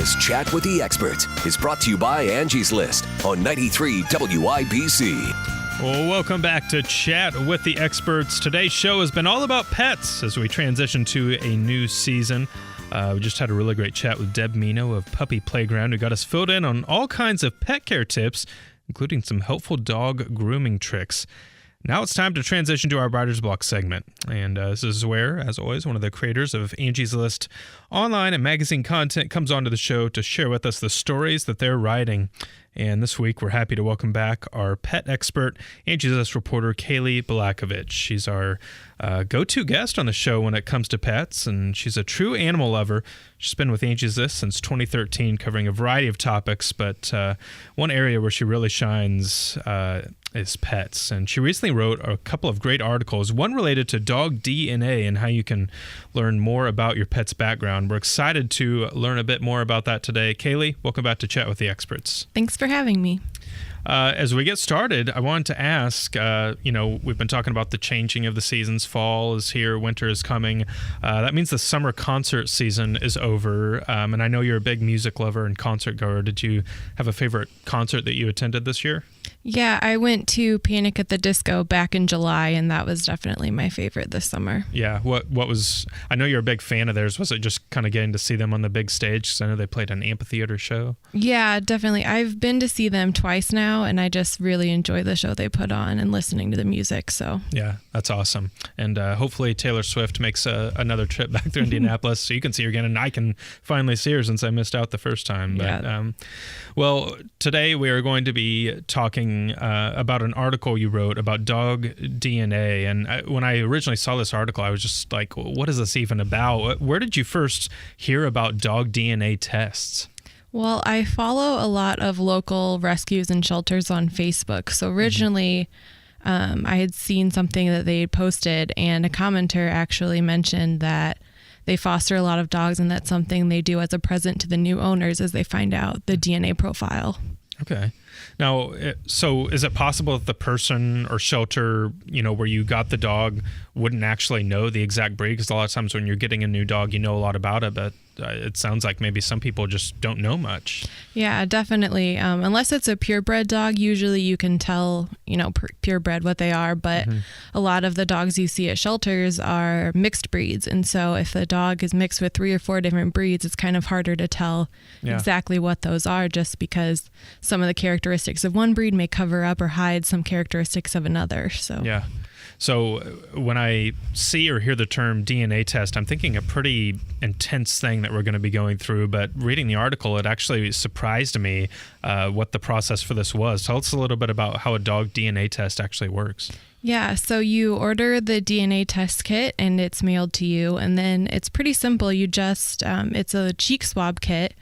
This Chat with the Experts is brought to you by Angie's List on 93 WIBC. Well, welcome back to Chat with the Experts. Today's show has been all about pets as we transition to a new season. We just had a really great chat with Deb Mino of Puppy Playground, who got us filled in on all kinds of pet care tips, including some helpful dog grooming tricks. Now it's time to transition to our Writer's Block segment. And this is where, as always, one of the creators of Angie's List online and magazine content comes onto the show to share with us the stories that they're writing. And this week, we're happy to welcome back our pet expert, Angie's List reporter, Kaley Belakovich. She's our go-to guest on the show when it comes to pets, and she's a true animal lover. She's been with Angie's List since 2013, covering a variety of topics, but one area where she really shines is pets. And she recently wrote a couple of great articles, one related to dog DNA and how you can learn more about your pet's background. We're excited to learn a bit more about that today. Kaley, welcome back to Chat with the Experts. Thanks for having me. As we get started, I wanted to ask, we've been talking about the changing of the seasons. Fall is here, winter is coming. That means the summer concert season is over. And I know you're a big music lover and concert goer. Did you have a favorite concert that you attended this year? Yeah, I went to Panic at the Disco back in July, and that was definitely my favorite this summer. Yeah, what was, I know you're a big fan of theirs. Was it just kind of getting to see them on the big stage? Because I know they played an amphitheater show. Yeah, definitely. I've been to see them twice now, and I just really enjoy the show they put on and listening to the music. So yeah, that's awesome. And hopefully Taylor Swift makes another trip back to Indianapolis so you can see her again, and I can finally see her since I missed out the first time. But, yeah. Well, today we are going to be talking about an article you wrote about dog DNA. And when I originally saw this article, I was just like, what is this even about? Where did you first hear about dog DNA tests? Well, I follow a lot of local rescues and shelters on Facebook. So originally, I had seen something that they had posted, and a commenter actually mentioned that they foster a lot of dogs, and that's something they do as a present to the new owners as they find out the DNA profile. Okay. Now, so is it possible that the person or shelter, where you got the dog wouldn't actually know the exact breed? Because a lot of times when you're getting a new dog, you know a lot about it, but it sounds like maybe some people just don't know much. Yeah, definitely. Unless it's a purebred dog, usually you can tell, purebred what they are. But a lot of the dogs you see at shelters are mixed breeds. And so if the dog is mixed with 3 or 4 different breeds, it's kind of harder to tell exactly what those are, just because some of the characteristics of one breed may cover up or hide some characteristics of another. So yeah. So when I see or hear the term DNA test, I'm thinking a pretty intense thing that we're going to be going through. But reading the article, it actually surprised me what the process for this was. Tell us a little bit about how a dog DNA test actually works. Yeah, so you order the DNA test kit and it's mailed to you. And then it's pretty simple. You just, it's a cheek swab kit.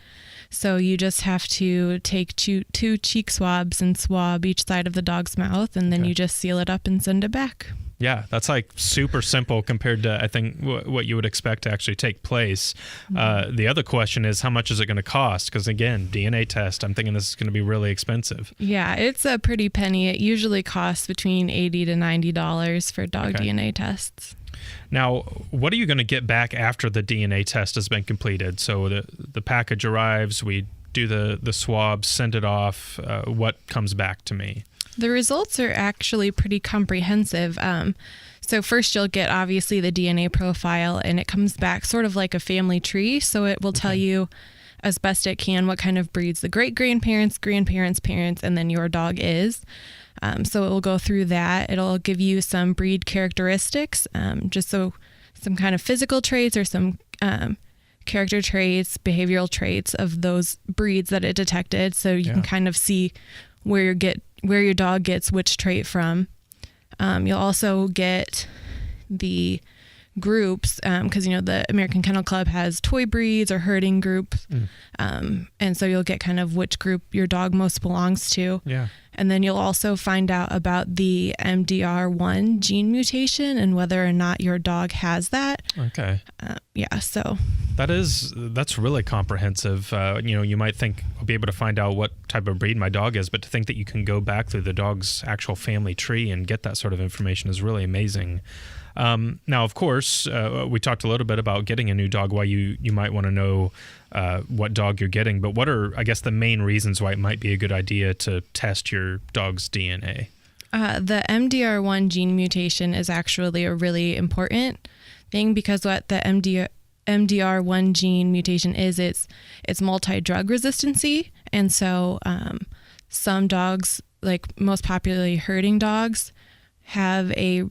So you just have to take two cheek swabs and swab each side of the dog's mouth, and then you just seal it up and send it back. Yeah, that's like super simple compared to, I think, what you would expect to actually take place. The other question is, how much is it going to cost? Because again, DNA test, I'm thinking this is going to be really expensive. Yeah, it's a pretty penny. It usually costs between $80 to $90 for dog DNA tests. Now, what are you going to get back after the DNA test has been completed? So the package arrives, we do the swab, send it off. What comes back to me? The results are actually pretty comprehensive. So first you'll get obviously the DNA profile, and it comes back sort of like a family tree. So it will tell you as best it can what kind of breeds the great-grandparents, grandparents, parents, and then your dog is. So it will go through that. It'll give you some breed characteristics, just so some kind of physical traits or some character traits, behavioral traits of those breeds that it detected. So you can kind of see where your dog gets which trait from. You'll also get the groups, because the American Kennel Club has toy breeds or herding groups, and so you'll get kind of which group your dog most belongs to. Yeah. And then you'll also find out about the MDR1 gene mutation and whether or not your dog has that. Okay. So that's really comprehensive. You might think I'll be able to find out what type of breed my dog is, but to think that you can go back through the dog's actual family tree and get that sort of information is really amazing. Now, of course, we talked a little bit about getting a new dog, why you might want to know what dog you're getting, but what are, I guess, the main reasons why it might be a good idea to test your dog's DNA? The MDR1 gene mutation is actually a really important thing, because what the MDR1 gene mutation is, it's multi-drug resistancy. And so some dogs, like most popularly herding dogs, have a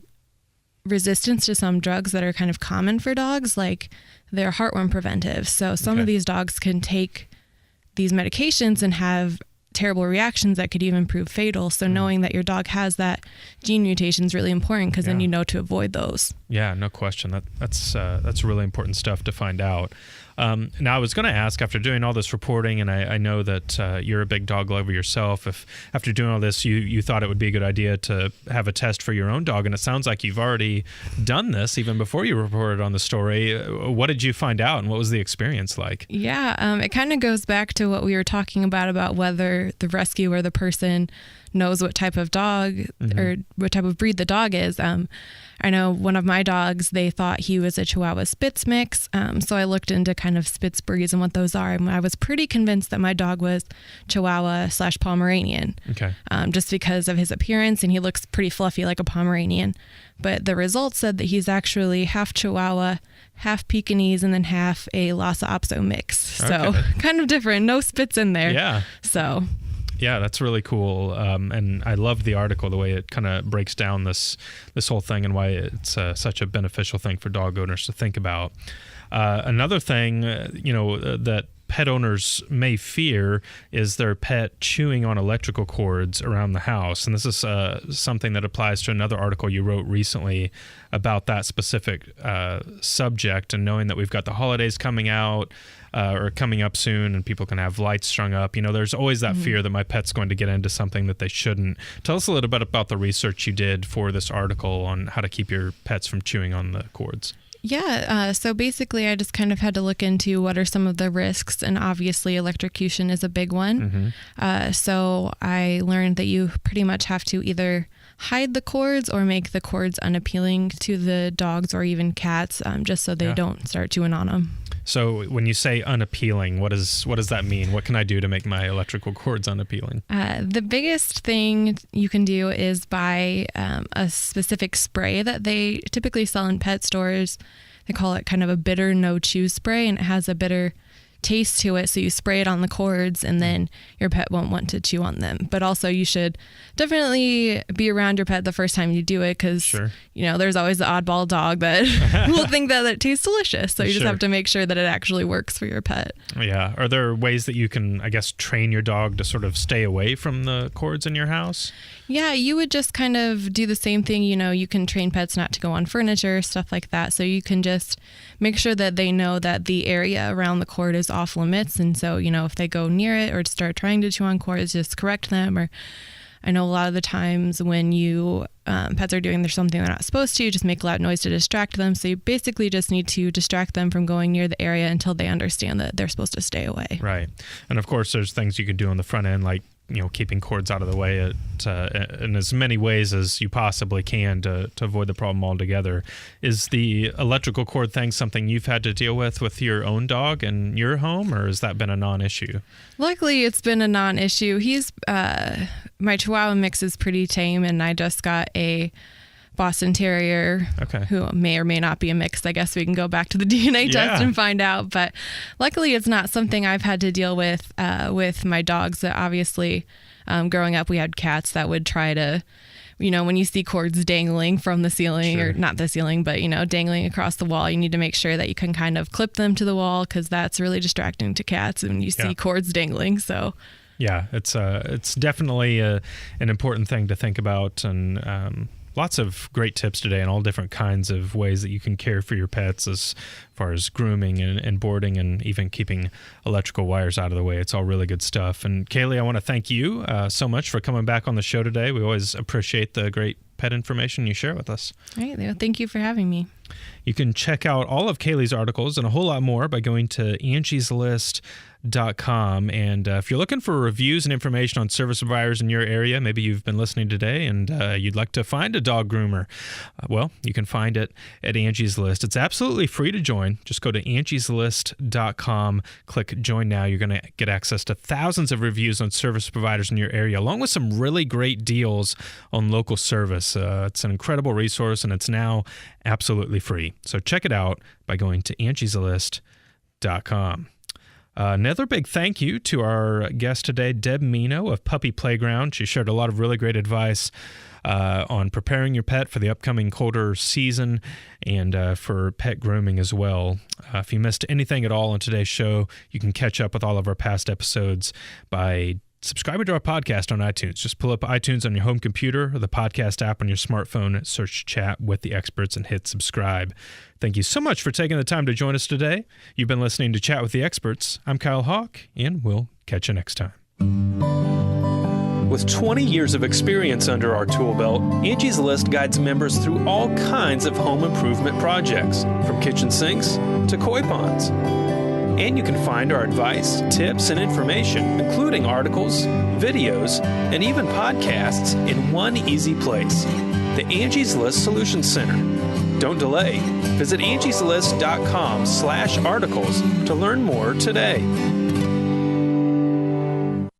resistance to some drugs that are kind of common for dogs, like they're heartworm preventive. So some of these dogs can take these medications and have terrible reactions that could even prove fatal. So knowing that your dog has that gene mutation is really important, because then you know to avoid those. Yeah, no question. That's really important stuff to find out. Now, I was going to ask, after doing all this reporting, and I know that you're a big dog lover yourself, if after doing all this you thought it would be a good idea to have a test for your own dog, and it sounds like you've already done this even before you reported on the story. What did you find out, and what was the experience like? Yeah, it kind of goes back to what we were talking about whether the rescue or the person knows what type of dog or what type of breed the dog is. I know one of my dogs, they thought he was a Chihuahua Spitz mix. So I looked into kind of Spitz breeds and what those are. And I was pretty convinced that my dog was Chihuahua/Pomeranian. Okay. Just because of his appearance, and he looks pretty fluffy like a Pomeranian. But the results said that he's actually half Chihuahua, half Pekingese, and then half a Lhasa Apso mix. So kind of different. No Spitz in there. Yeah. So... yeah, that's really cool. And I loved the article, the way it kind of breaks down this whole thing and why it's such a beneficial thing for dog owners to think about. Another thing, that pet owners may fear is their pet chewing on electrical cords around the house. And this is something that applies to another article you wrote recently about that specific subject, and knowing that we've got the holidays coming out, or coming up soon, and people can have lights strung up. There's always that fear that my pet's going to get into something that they shouldn't. Tell us a little bit about the research you did for this article on how to keep your pets from chewing on the cords. Yeah, so basically I just kind of had to look into what are some of the risks, and obviously electrocution is a big one. So I learned that you pretty much have to either hide the cords or make the cords unappealing to the dogs or even cats, just so they don't start chewing on them. So when you say unappealing, what does that mean? What can I do to make my electrical cords unappealing? The biggest thing you can do is buy a specific spray that they typically sell in pet stores. They call it kind of a bitter no chew spray, and it has a bitter taste to it. So you spray it on the cords, and then your pet won't want to chew on them. But also you should definitely be around your pet the first time you do it, because there's always the oddball dog that will think that it tastes delicious. So you just have to make sure that it actually works for your pet. Yeah. Are there ways that you can, I guess, train your dog to sort of stay away from the cords in your house? Yeah, you would just kind of do the same thing. You can train pets not to go on furniture, stuff like that. So you can just make sure that they know that the area around the cord is off limits. And so, if they go near it or start trying to chew on cords, just correct them. Or I know a lot of the times when you pets are doing something they're not supposed to, just make loud noise to distract them. So you basically just need to distract them from going near the area until they understand that they're supposed to stay away. Right. And of course, there's things you can do on the front end, like keeping cords out of the way in as many ways as you possibly can to avoid the problem altogether. Is the electrical cord thing something you've had to deal with your own dog in your home, or has that been a non-issue? Luckily, it's been a non-issue. My Chihuahua mix is pretty tame, and I just got a Boston Terrier, who may or may not be a mix. I guess we can go back to the DNA test and find out. But luckily, it's not something I've had to deal with my dogs. That obviously, growing up, we had cats that would try to, when you see cords dangling from the ceiling, or not the ceiling, but, dangling across the wall, you need to make sure that you can kind of clip them to the wall, because that's really distracting to cats when you see cords dangling. So. Yeah, it's definitely an important thing to think about, and lots of great tips today and all different kinds of ways that you can care for your pets as far as grooming and boarding and even keeping electrical wires out of the way. It's all really good stuff. And Kaley, I want to thank you so much for coming back on the show today. We always appreciate the great pet information you share with us. All right. Thank you for having me. You can check out all of Kaley's articles and a whole lot more by going to angieslist.com. And if you're looking for reviews and information on service providers in your area, maybe you've been listening today and you'd like to find a dog groomer, well, you can find it at Angie's List. It's absolutely free to join. Just go to angieslist.com, click Join Now. You're going to get access to thousands of reviews on service providers in your area, along with some really great deals on local service. It's an incredible resource, and it's now absolutely free. So check it out by going to angieslist.com. Another big thank you to our guest today, Deb Mino of Puppy Playground. She shared a lot of really great advice on preparing your pet for the upcoming colder season and for pet grooming as well. If you missed anything at all on today's show, you can catch up with all of our past episodes by subscribing to our podcast on iTunes. Just pull up iTunes on your home computer or the podcast app on your smartphone, search Chat with the Experts, and hit subscribe. Thank you so much for taking the time to join us today. You've been listening to Chat with the Experts. I'm Kyle Hawk, and we'll catch you next time. With 20 years of experience under our tool belt, Angie's List guides members through all kinds of home improvement projects, from kitchen sinks to koi ponds. And you can find our advice, tips, and information, including articles, videos, and even podcasts in one easy place, the Angie's List Solutions Center. Don't delay. Visit angieslist.com/articles to learn more today.